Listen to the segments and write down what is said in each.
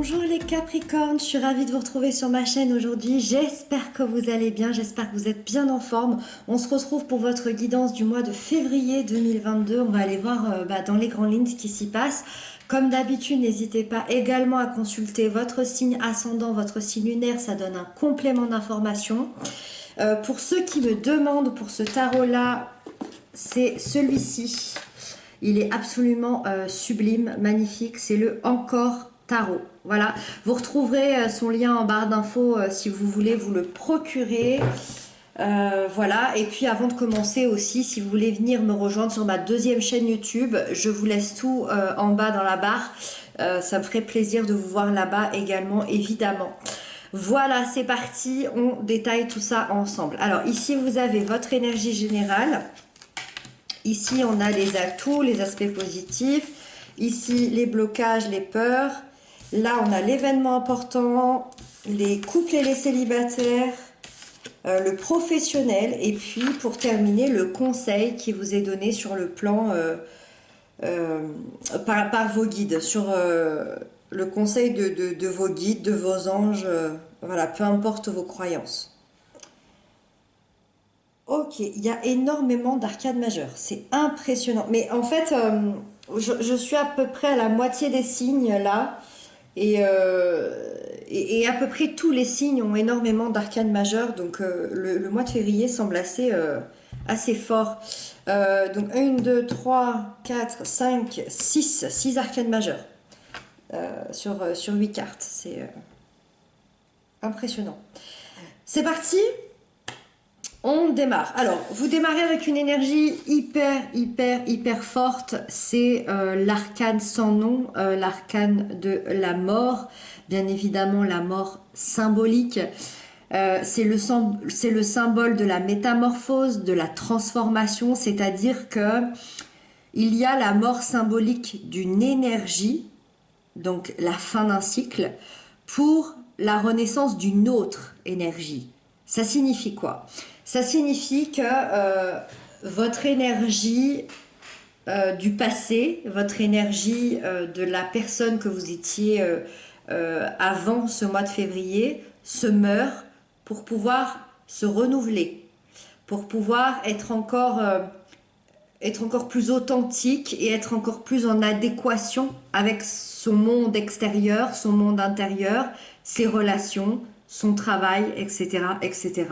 Bonjour les Capricornes, je suis ravie de vous retrouver sur ma chaîne aujourd'hui. J'espère que vous allez bien, j'espère que vous êtes bien en forme. On se retrouve pour votre guidance du mois de février 2022. On va aller voir dans les grandes lignes ce qui s'y passe. Comme d'habitude, n'hésitez pas également à consulter votre signe ascendant, votre signe lunaire, ça donne un complément d'information. Pour ceux qui me demandent pour ce tarot-là, c'est celui-ci. Il est absolument sublime, magnifique. C'est le Encore Tarot. Voilà. Vous retrouverez son lien en barre d'infos si vous voulez vous le procurer. Voilà. Et puis avant de commencer aussi, si vous voulez venir me rejoindre sur ma deuxième chaîne YouTube, je vous laisse tout en bas dans la barre. Ça me ferait plaisir de vous voir là-bas également, évidemment. Voilà, c'est parti. On détaille tout ça ensemble. Alors ici, vous avez votre énergie générale. Ici, on a les atouts, les aspects positifs. Ici, les blocages, les peurs. Là, on a l'événement important, les couples et les célibataires, le professionnel. Et puis, pour terminer, le conseil qui vous est donné sur le plan par vos guides, sur le conseil de vos guides, de vos anges, voilà, peu importe vos croyances. Ok, il y a énormément d'arcades majeures, c'est impressionnant. Mais en fait, je suis à peu près à la moitié des signes là, et à peu près tous les signes ont énormément d'arcades majeures, donc le mois de février semble assez fort. Donc 1, 2, 3, 4, 5, 6 arcades majeures sur 8 cartes, c'est impressionnant. C'est parti! On démarre. Alors, vous démarrez avec une énergie hyper forte. C'est l'arcane sans nom, l'arcane de la mort. Bien évidemment, la mort symbolique. C'est le symbole de la métamorphose, de la transformation. C'est-à-dire que il y a la mort symbolique d'une énergie, donc la fin d'un cycle, pour la renaissance d'une autre énergie. Ça signifie quoi ? Ça signifie que votre énergie du passé, votre énergie de la personne que vous étiez avant ce mois de février se meurt pour pouvoir se renouveler, pour pouvoir être encore plus authentique et être encore plus en adéquation avec son monde extérieur, son monde intérieur, ses relations, son travail, etc., etc.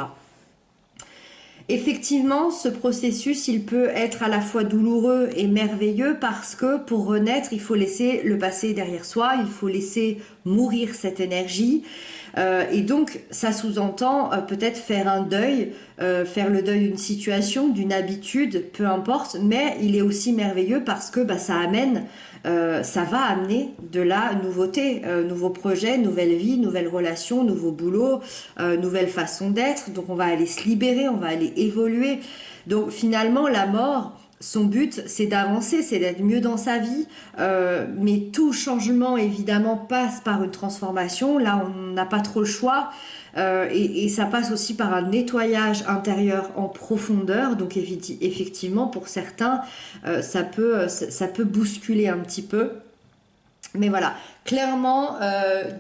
Effectivement, ce processus, il peut être à la fois douloureux et merveilleux parce que pour renaître, il faut laisser le passé derrière soi, il faut laisser mourir cette énergie. Et donc, ça sous-entend peut-être faire un deuil, faire le deuil d'une situation, d'une habitude, peu importe, mais il est aussi merveilleux parce que ça va amener de la nouveauté, nouveaux projets, nouvelle vie, nouvelles relations, nouveaux boulots, nouvelle façon d'être. Donc, on va aller se libérer, on va aller évoluer. Donc, finalement, la mort, son but, c'est d'avancer, c'est d'être mieux dans sa vie, mais tout changement, évidemment, passe par une transformation. Là, on n'a pas trop le choix, et ça passe aussi par un nettoyage intérieur en profondeur. Donc, effectivement, pour certains, ça peut bousculer un petit peu. Mais voilà, clairement,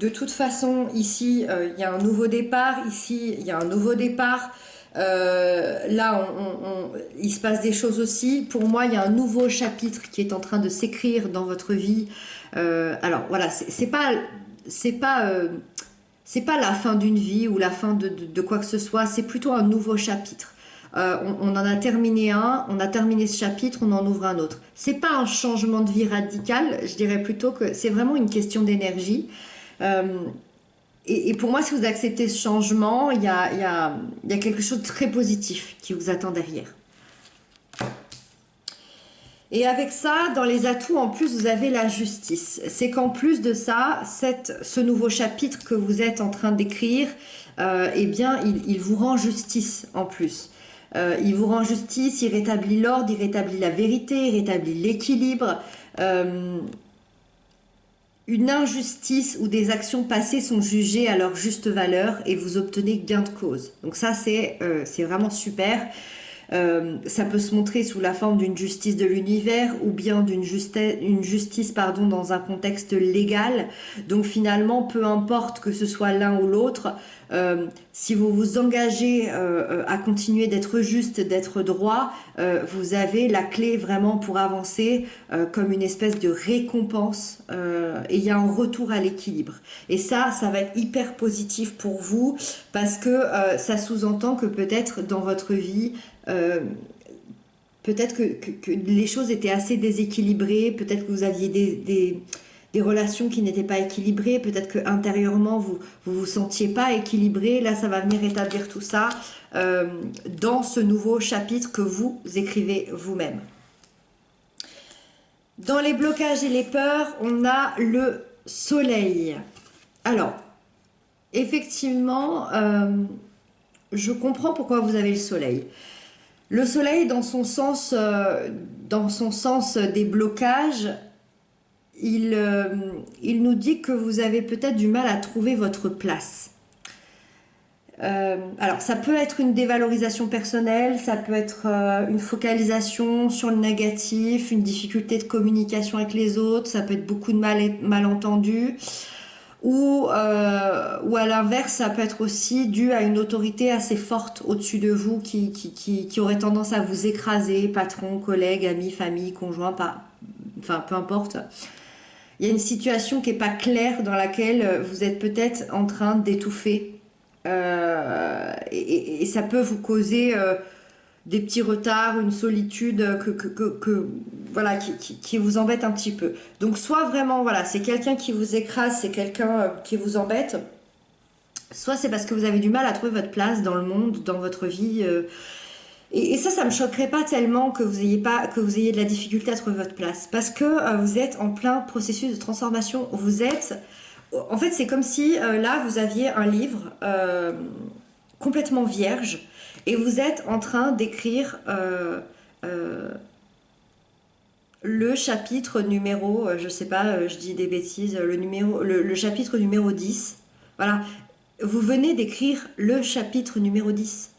de toute façon, ici, il y a un nouveau départ, ici, il y a un nouveau départ. Là, il se passe des choses aussi. Pour moi, il y a un nouveau chapitre qui est en train de s'écrire dans votre vie. Alors voilà, c'est pas la fin d'une vie ou la fin de quoi que ce soit. C'est plutôt un nouveau chapitre. On en a terminé un, on a terminé ce chapitre, on en ouvre un autre. C'est pas un changement de vie radical. Je dirais plutôt que c'est vraiment une question d'énergie. Et pour moi, si vous acceptez ce changement, il y a quelque chose de très positif qui vous attend derrière. Et avec ça, dans les atouts, en plus, vous avez la justice. C'est qu'en plus de ça, ce nouveau chapitre que vous êtes en train d'écrire, eh bien, il vous rend justice en plus. Il vous rend justice, il rétablit l'ordre, il rétablit la vérité, il rétablit l'équilibre. Une injustice ou des actions passées sont jugées à leur juste valeur et vous obtenez gain de cause. Donc ça, c'est vraiment super. Ça peut se montrer sous la forme d'une justice de l'univers ou bien une justice pardon, dans un contexte légal. Donc finalement, peu importe que ce soit l'un ou l'autre, si vous vous engagez à continuer d'être juste, d'être droit, vous avez la clé vraiment pour avancer comme une espèce de récompense et il y a un retour à l'équilibre. Et ça va être hyper positif pour vous parce que ça sous-entend que peut-être dans votre vie, euh, peut-être que les choses étaient assez déséquilibrées, peut-être que vous aviez des relations qui n'étaient pas équilibrées, peut-être que intérieurement vous sentiez pas équilibré. Là, ça va venir établir tout ça dans ce nouveau chapitre que vous écrivez vous-même. Dans les blocages et les peurs, on a le soleil. Alors, effectivement, je comprends pourquoi vous avez le soleil. Le soleil, dans son sens des blocages, il nous dit que vous avez peut-être du mal à trouver votre place. Alors, ça peut être une dévalorisation personnelle, ça peut être une focalisation sur le négatif, une difficulté de communication avec les autres, ça peut être beaucoup de malentendus. Ou à l'inverse, ça peut être aussi dû à une autorité assez forte au-dessus de vous qui aurait tendance à vous écraser, patron, collègue, ami, famille, conjoint, enfin peu importe. Il y a une situation qui n'est pas claire dans laquelle vous êtes peut-être en train d'étouffer. Et ça peut vous causer des petits retards, une solitude voilà, qui vous embête un petit peu. Donc soit vraiment, voilà, c'est quelqu'un qui vous écrase, c'est quelqu'un qui vous embête, soit c'est parce que vous avez du mal à trouver votre place dans le monde, dans votre vie. Et ça me choquerait pas tellement que vous ayez de la difficulté à trouver votre place. Parce que vous êtes en plein processus de transformation. En fait, c'est comme si là, vous aviez un livre complètement vierge et vous êtes en train d'écrire le chapitre numéro, je sais pas, je dis des bêtises, le chapitre numéro 10. Voilà. Vous venez d'écrire le chapitre numéro 10.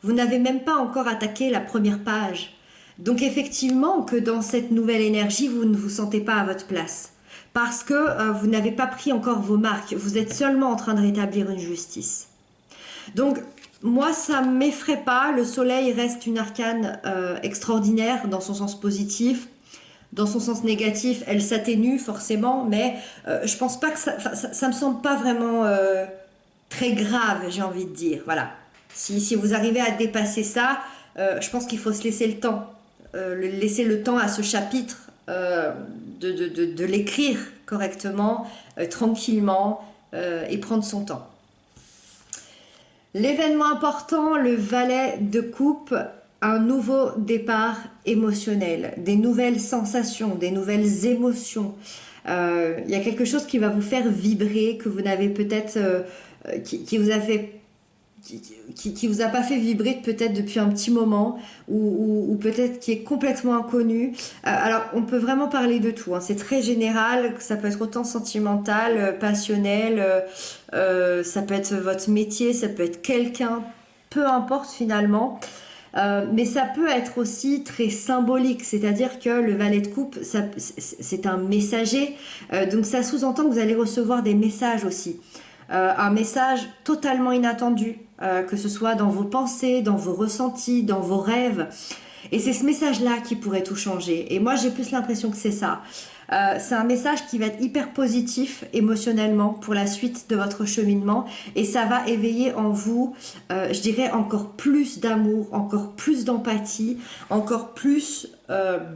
Vous n'avez même pas encore attaqué la première page. Donc effectivement que dans cette nouvelle énergie, vous ne vous sentez pas à votre place. Parce que vous n'avez pas pris encore vos marques. Vous êtes seulement en train de rétablir une justice. Donc moi, ça ne m'effraie pas. Le soleil reste une arcane extraordinaire dans son sens positif. Dans son sens négatif, elle s'atténue forcément. Mais je pense pas que ça me semble pas vraiment très grave, j'ai envie de dire. Voilà. Si vous arrivez à dépasser ça, je pense qu'il faut se laisser le temps. Laisser le temps à ce chapitre de l'écrire correctement, tranquillement et prendre son temps. L'événement important, le valet de coupe, un nouveau départ émotionnel, des nouvelles sensations, des nouvelles émotions. Il y a quelque chose qui va vous faire vibrer, que vous n'avez peut-être, qui vous a fait qui vous a pas fait vibrer peut-être depuis un petit moment ou peut-être qui est complètement inconnu. Alors on peut vraiment parler de tout, hein. C'est très général, ça peut être autant sentimental, passionnel, ça peut être votre métier, ça peut être quelqu'un, peu importe finalement. Mais ça peut être aussi très symbolique, c'est-à-dire que le valet de coupe, c'est un messager, donc ça sous-entend que vous allez recevoir des messages aussi. Un message totalement inattendu, que ce soit dans vos pensées, dans vos ressentis, dans vos rêves. Et c'est ce message-là qui pourrait tout changer. Et moi, j'ai plus l'impression que c'est ça. C'est un message qui va être hyper positif émotionnellement pour la suite de votre cheminement. Et ça va éveiller en vous, je dirais, encore plus d'amour, encore plus d'empathie, encore plus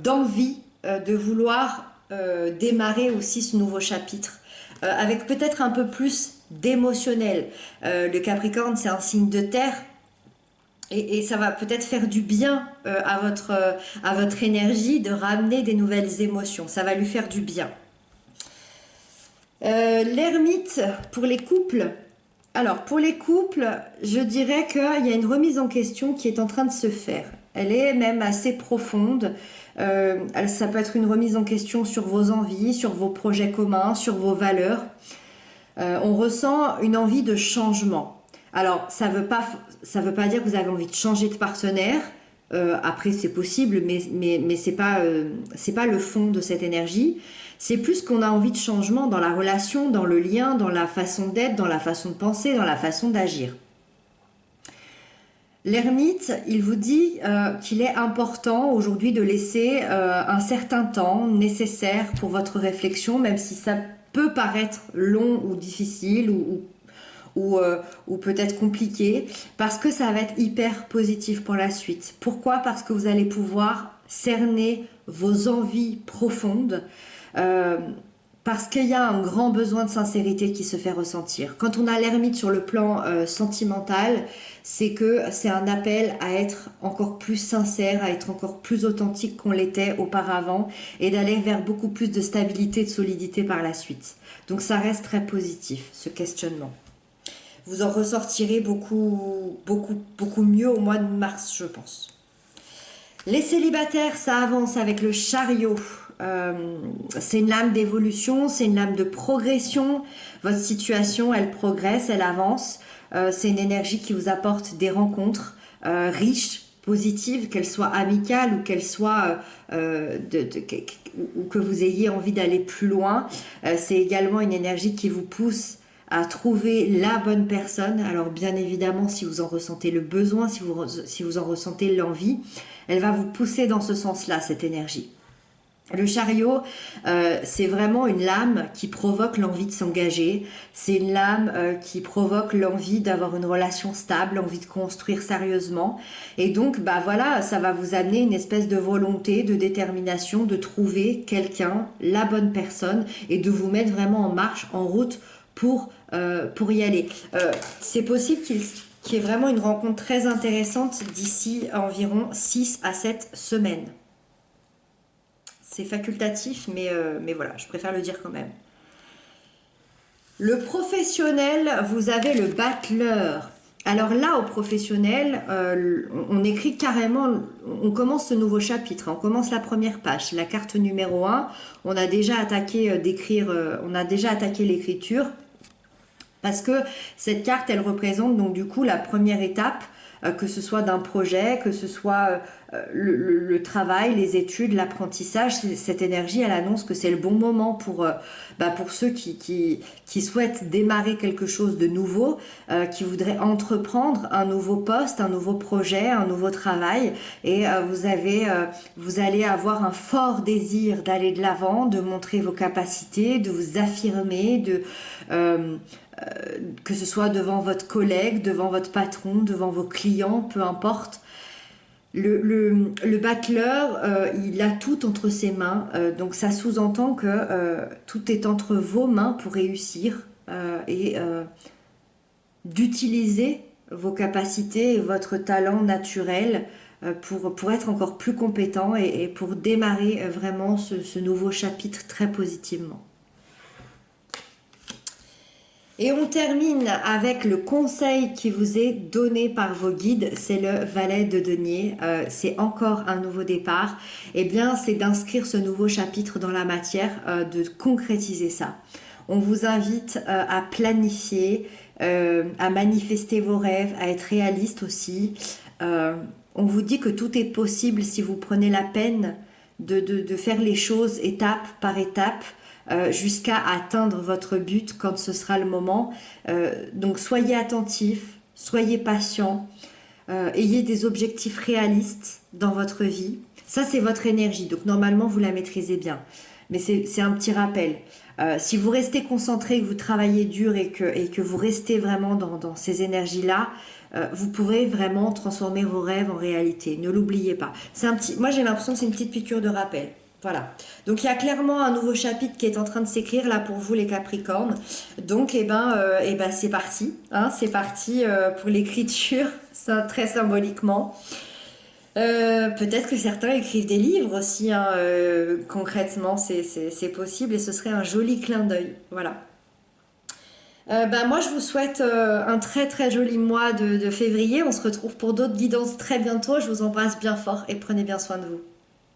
d'envie de vouloir démarrer aussi ce nouveau chapitre. Avec peut-être un peu plus d'émotionnel. Le Capricorne, c'est un signe de terre et ça va peut-être faire du bien à votre énergie de ramener des nouvelles émotions. Ça va lui faire du bien. L'ermite, pour les couples. Alors, pour les couples, je dirais qu'il y a une remise en question qui est en train de se faire. Elle est même assez profonde. Ça peut être une remise en question sur vos envies, sur vos projets communs, sur vos valeurs. On ressent une envie de changement. Alors, ça veut pas dire que vous avez envie de changer de partenaire, Après, c'est possible, mais c'est pas le fond de cette énergie. C'est plus qu'on a envie de changement dans la relation, dans le lien, dans la façon d'être, dans la façon de penser, dans la façon d'agir. L'ermite, il vous dit qu'il est important aujourd'hui de laisser un certain temps nécessaire pour votre réflexion, même si ça peut paraître long ou difficile ou peut-être compliqué, parce que ça va être hyper positif pour la suite. Pourquoi? Parce que vous allez pouvoir cerner vos envies profondes, parce qu'il y a un grand besoin de sincérité qui se fait ressentir. Quand on a l'ermite sur le plan sentimental, c'est que c'est un appel à être encore plus sincère, à être encore plus authentique qu'on l'était auparavant et d'aller vers beaucoup plus de stabilité, de solidité par la suite. Donc ça reste très positif, ce questionnement. Vous en ressortirez beaucoup mieux au mois de mars, je pense. Les célibataires, ça avance avec le chariot. C'est une lame d'évolution, c'est une lame de progression. Votre situation, elle progresse, elle avance. C'est une énergie qui vous apporte des rencontres riches, positives, qu'elles soient amicales ou qu'elles soient ou que vous ayez envie d'aller plus loin. C'est également une énergie qui vous pousse à trouver la bonne personne. Alors bien évidemment, si vous en ressentez le besoin, si vous en ressentez l'envie, elle va vous pousser dans ce sens-là, cette énergie. Le chariot, c'est vraiment une lame qui provoque l'envie de s'engager. C'est une lame qui provoque l'envie d'avoir une relation stable, l'envie de construire sérieusement. Et donc, bah voilà, ça va vous amener une espèce de volonté, de détermination, de trouver quelqu'un, la bonne personne, et de vous mettre vraiment en marche, en route pour y aller. C'est possible qu'il y ait vraiment une rencontre très intéressante d'ici environ 6 à 7 semaines. C'est facultatif, mais voilà, je préfère le dire quand même. Le professionnel, vous avez le battleur. Alors là, au professionnel, on écrit carrément, on commence ce nouveau chapitre, on commence la première page, la carte numéro 1. On a déjà attaqué l'écriture, parce que cette carte, elle représente donc du coup la première étape, que ce soit d'un projet, que ce soit le travail, les études, l'apprentissage. Cette énergie, elle annonce que c'est le bon moment pour ceux qui souhaitent démarrer quelque chose de nouveau, qui voudraient entreprendre un nouveau poste, un nouveau projet, un nouveau travail. Et vous allez avoir un fort désir d'aller de l'avant, de montrer vos capacités, de vous affirmer, que ce soit devant votre collègue, devant votre patron, devant vos clients, peu importe. Le battleur, il a tout entre ses mains, donc ça sous-entend que tout est entre vos mains pour réussir et d'utiliser vos capacités et votre talent naturel pour être encore plus compétent et pour démarrer vraiment ce nouveau chapitre très positivement. Et on termine avec le conseil qui vous est donné par vos guides, c'est le valet de denier, c'est encore un nouveau départ. Eh bien, c'est d'inscrire ce nouveau chapitre dans la matière, de concrétiser ça. On vous invite à planifier, à manifester vos rêves, à être réaliste aussi. On vous dit que tout est possible si vous prenez la peine de faire les choses étape par étape, jusqu'à atteindre votre but quand ce sera le moment. Donc soyez attentifs, soyez patients, ayez des objectifs réalistes dans votre vie. Ça, c'est votre énergie, donc normalement vous la maîtrisez bien. Mais c'est un petit rappel. Si vous restez concentré, que vous travaillez dur et que vous restez vraiment dans ces énergies-là, vous pourrez vraiment transformer vos rêves en réalité. Ne l'oubliez pas. Moi, j'ai l'impression que c'est une petite piqûre de rappel. Voilà, donc il y a clairement un nouveau chapitre qui est en train de s'écrire là pour vous les Capricornes. Donc c'est parti, hein, c'est parti pour l'écriture, ça, très symboliquement. Peut-être que certains écrivent des livres aussi, hein, concrètement c'est possible et ce serait un joli clin d'œil. Voilà. Moi je vous souhaite un très très joli mois de février. On se retrouve pour d'autres guidances très bientôt. Je vous embrasse bien fort et prenez bien soin de vous.